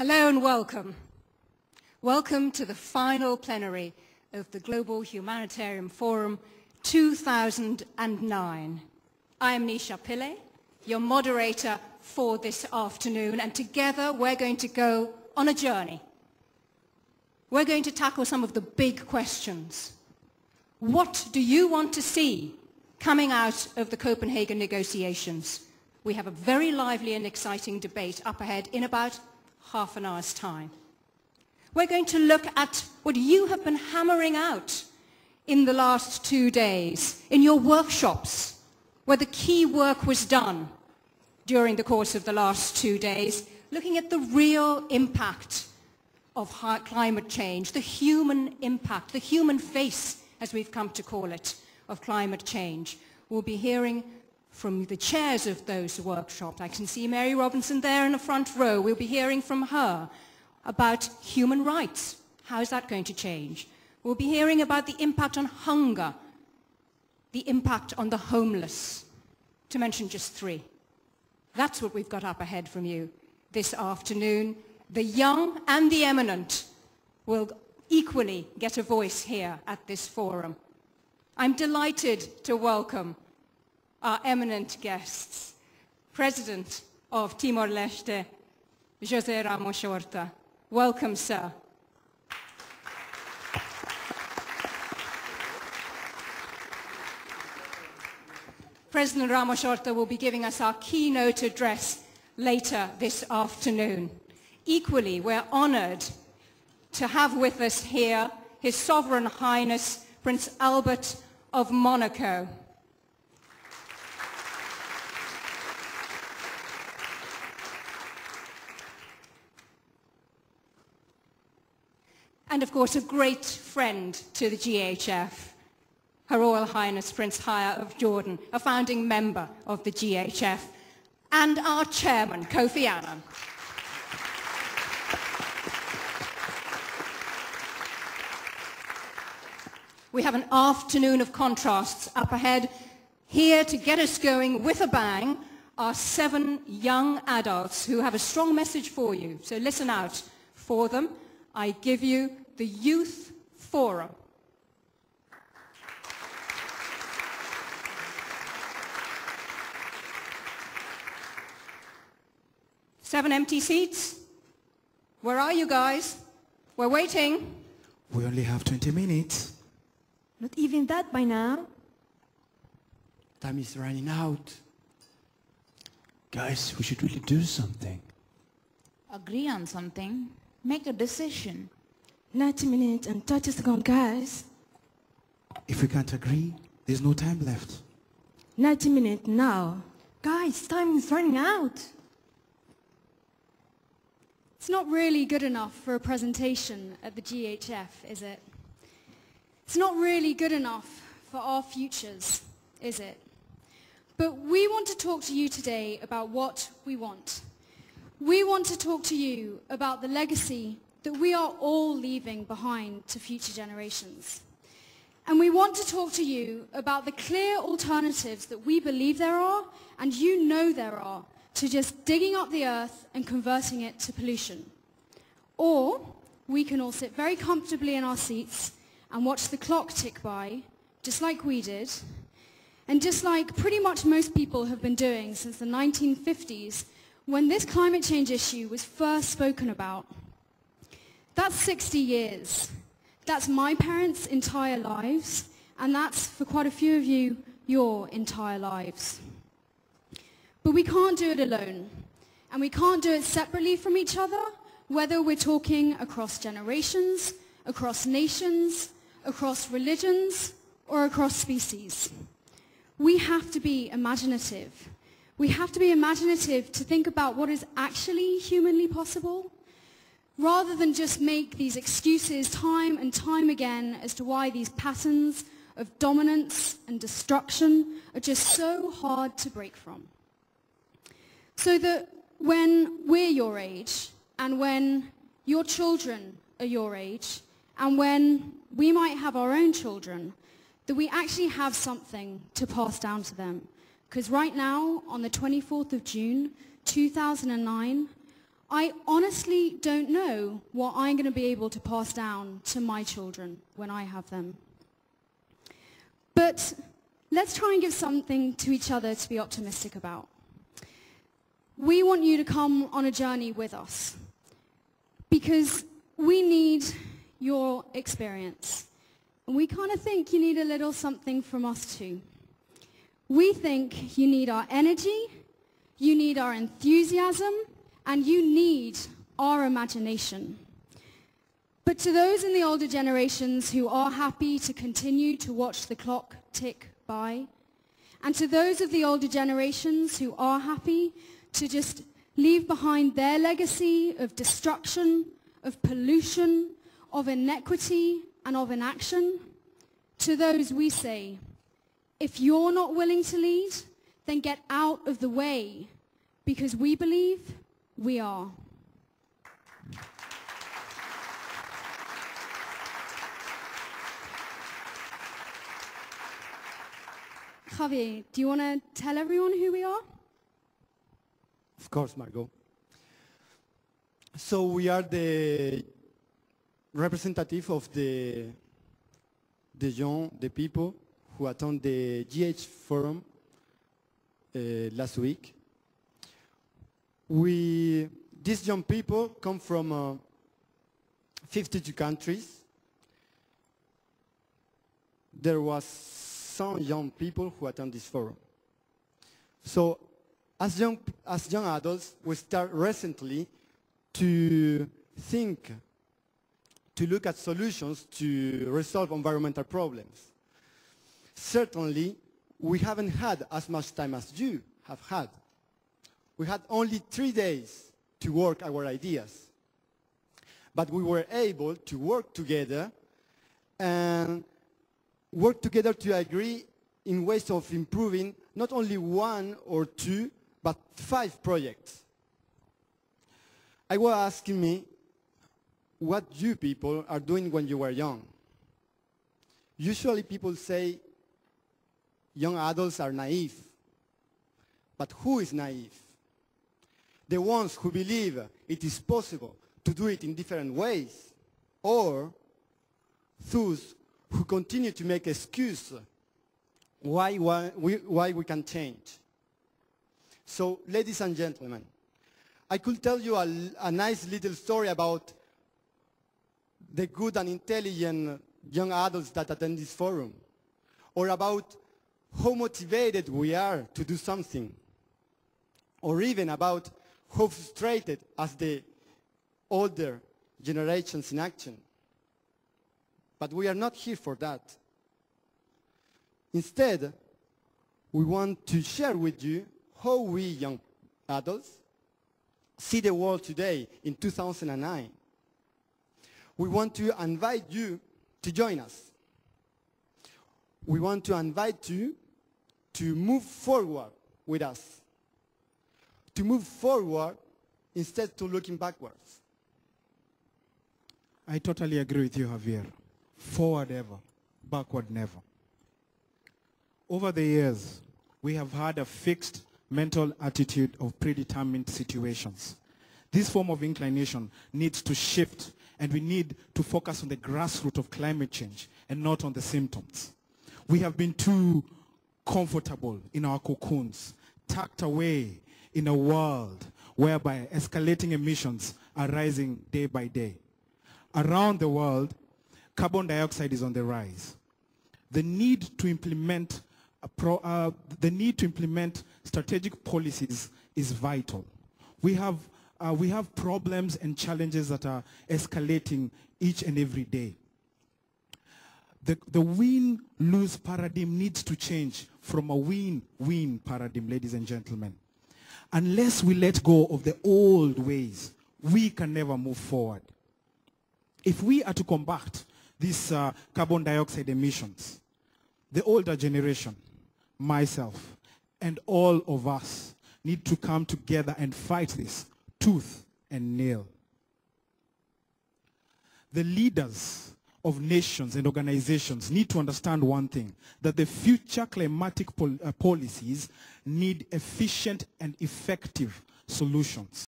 Hello and welcome. Welcome to the final plenary of the Global Humanitarian Forum 2009. I am Nisha Pillai, your moderator for this afternoon, and together we're going to go on a journey. We're going to tackle some of the big questions. What do you want to see coming out of the Copenhagen negotiations? We have a very lively and exciting debate up ahead in about half an hour's time. We're going to look at what you have been hammering out in the last 2 days, in your workshops, where the key work was done during the course of the last 2 days, looking at the real impact of climate change, the human impact, the human face, as we've come to call it, of climate change. We'll be hearing from the chairs of those workshops. I can see Mary Robinson there in the front row. We'll be hearing from her about human rights. How is that going to change? We'll be hearing about the impact on hunger, the impact on the homeless, to mention just 3. That's what we've got up ahead from you this afternoon. The young and the eminent will equally get a voice here at this forum. I'm delighted to welcome our eminent guests, President of Timor-Leste, José Ramos Horta. Welcome, sir. President Ramos Horta will be giving us our keynote address later this afternoon. Equally, we're honored to have with us here His Sovereign Highness Prince Albert of Monaco. And of course, a great friend to the GHF, Her Royal Highness Prince Haya of Jordan, a founding member of the GHF, and our chairman, Kofi Annan. We have an afternoon of contrasts up ahead. Here to get us going with a bang are 7 young adults who have a strong message for you. So listen out for them. I give you the Youth Forum. Seven empty seats. Where are you guys? We're waiting. We only have 20 minutes. Not even that by now. Time is running out. Guys, we should really do something. Agree on something. Make a decision. 90 minutes and 30 seconds, guys. If we can't agree, there's no time left. 90 minutes now. Guys, time is running out. It's not really good enough for a presentation at the GHF, is it? It's not really good enough for our futures, is it? But we want to talk to you today about what we want. We want to talk to you about the legacy that we are all leaving behind to future generations. And we want to talk to you about the clear alternatives that we believe there are, and you know there are, to just digging up the earth and converting it to pollution. Or we can all sit very comfortably in our seats and watch the clock tick by, just like we did, and just like pretty much most people have been doing since the 1950s, when this climate change issue was first spoken about. That's 60 years. That's my parents' entire lives, and that's, for quite a few of you, your entire lives. But we can't do it alone, and we can't do it separately from each other, whether we're talking across generations, across nations, across religions, or across species. We have to be imaginative. We have to be imaginative to think about what is actually humanly possible, rather than just make these excuses time and time again as to why these patterns of dominance and destruction are just so hard to break from. So that when we're your age, and when your children are your age, and when we might have our own children, that we actually have something to pass down to them. Because right now, on the 24th of June, 2009, I honestly don't know what I'm going to be able to pass down to my children when I have them. But let's try and give something to each other to be optimistic about. We want you to come on a journey with us because we need your experience. And we kind of think you need a little something from us too. We think you need our energy, you need our enthusiasm, and you need our imagination. But to those in the older generations who are happy to continue to watch the clock tick by, and to those of the older generations who are happy to just leave behind their legacy of destruction, of pollution, of inequity, and of inaction, to those we say, if you're not willing to lead, then get out of the way, because we believe we are. Javier, do you want to tell everyone who we are? Of course, Margot. So we are the representative of the people who attend the GH Forum last week. These young people come from 52 countries. There was some young people who attend this forum. So as young adults, we start recently to think, to look at solutions to resolve environmental problems. Certainly, we haven't had as much time as you have had. We had only 3 days to work our ideas. But we were able to work together and work together to agree in ways of improving not only 1 or 2, but 5 projects. I was asking me what you people are doing when you were young. Usually people say young adults are naive. But who is naive? The ones who believe it is possible to do it in different ways, or those who continue to make excuses why we can change. So, ladies and gentlemen, I could tell you a nice little story about the good and intelligent young adults that attend this forum, or about how motivated we are to do something, or even about how frustrated as the older generations in action. But we are not here for that. Instead, we want to share with you how we young adults see the world today in 2009. We want to invite you to join us. We want to invite you to move forward with us. To move forward instead of looking backwards. I totally agree with you, Javier. Forward ever, backward never. Over the years, we have had a fixed mental attitude of predetermined situations. This form of inclination needs to shift, and we need to focus on the grassroots of climate change and not on the symptoms. We have been too comfortable in our cocoons, tucked away in a world whereby escalating emissions are rising day by day. Around the world, carbon dioxide is on the rise. The need to implement strategic policies is vital. We have problems and challenges that are escalating each and every day. The win-lose paradigm needs to change from a win-win paradigm, ladies and gentlemen. Unless we let go of the old ways, we can never move forward. If we are to combat these carbon dioxide emissions, the older generation, myself, and all of us need to come together and fight this tooth and nail. The leaders of nations and organizations need to understand one thing, that the future climatic policies need efficient and effective solutions.